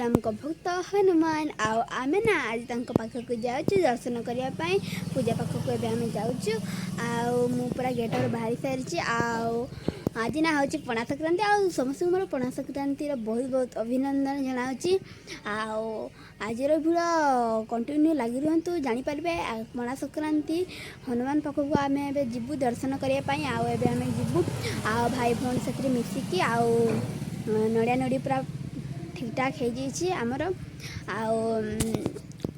आमको भक्त हनुमान आम ना आज पाखक जाऊँ दर्शन करने पूजा पाखक एवं जाऊँ पूरा गेटर बाहरी सारी आज ना हूँ पणा संक्रांति समस्त मोर पणा संक्रांति बहुत बहुत अभिनंदन जनावि आज भिड़ कंटिन्यू लगी रुहतु जापर पणा संक्रांति हनुमान पाखक आम जीवु दर्शन करने आम जीवु भाई भौणी साथी मिसिकी नड़िया नड़ी पूरा ठीक ठाक हो जाइए आमर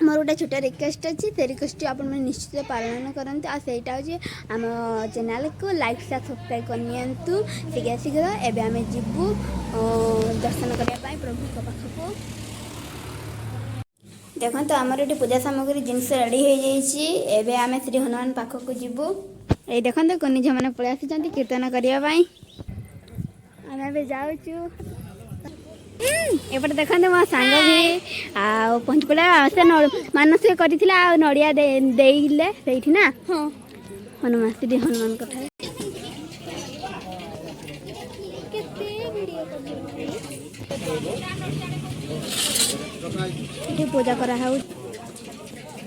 मोर गोटे छोटा रिक्वेस्ट अच्छी से रिक्वेस्ट आप निश्चित पालन करते आईटा हूँ आम चैनल को लाइक शेयर सब्सक्राइब करनी शीघ्र शीघ्र एवं आम जीवु दर्शन करने प्रभु पाखक देखो तो आमर ये पूजा सामग्री जिनस रेडी हो जाइए आम श्री हनुमान पाखक जीवु ये देखो तो कनि झी मैंने पलि आसी कीर्तन करने आम जाऊँ एपटे देखते मो सांग भी पंचकुला से मानसिक करथिला नड़िया देइले सेठी ना हनुमान श्री हनुमान कथा पूजा करा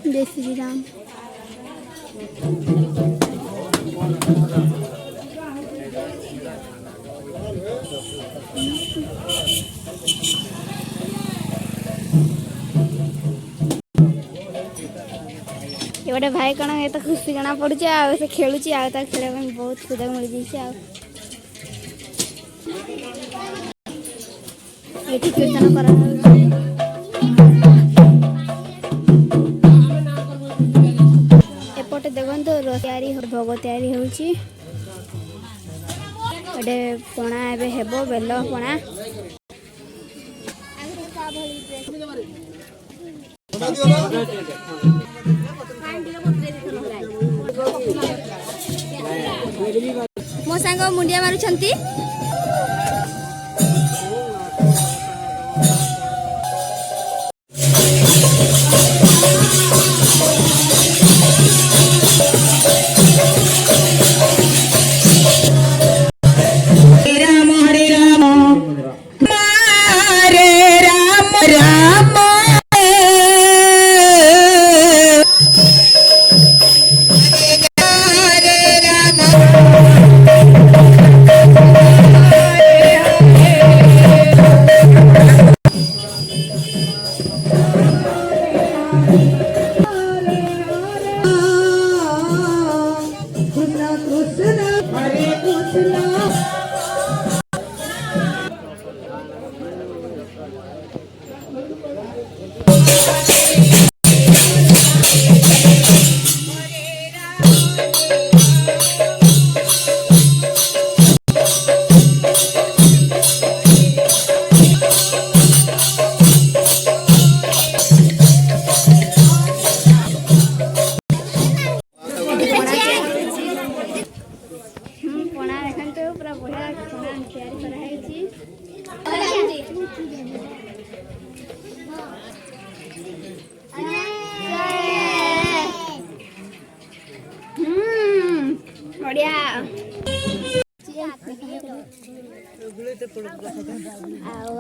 जय श्री राम गोटे भाई कण ये तो खुशी जना पड़े से खेलुँ खेल बहुत सुविधा मिल जाए कीर्तन कर एपटे देखो तैयारी भोग तैयारी होटे पणा एवं हेब बेल पणा मो सांग मुंडिया मारुछंती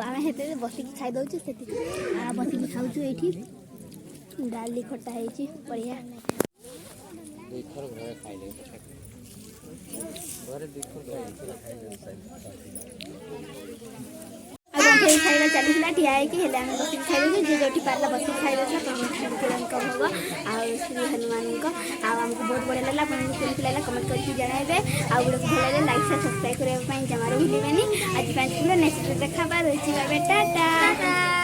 आम से बसिक खाई दौचु से बसिक खाऊ ये डाली खटा है बढ़िया खाइला चलता ठिया है बसिक खाई जे जो पारा बसिक खाई भोग श्री हनुमान को आमको बहुत बढ़िया लगा केमती लगा कमेंट करके जनइबे आउ गोटे भल लगे लाइक शेयर सब्सक्राइब करने जमार भूलें आज नेक्स्ट देखा रही टाटा।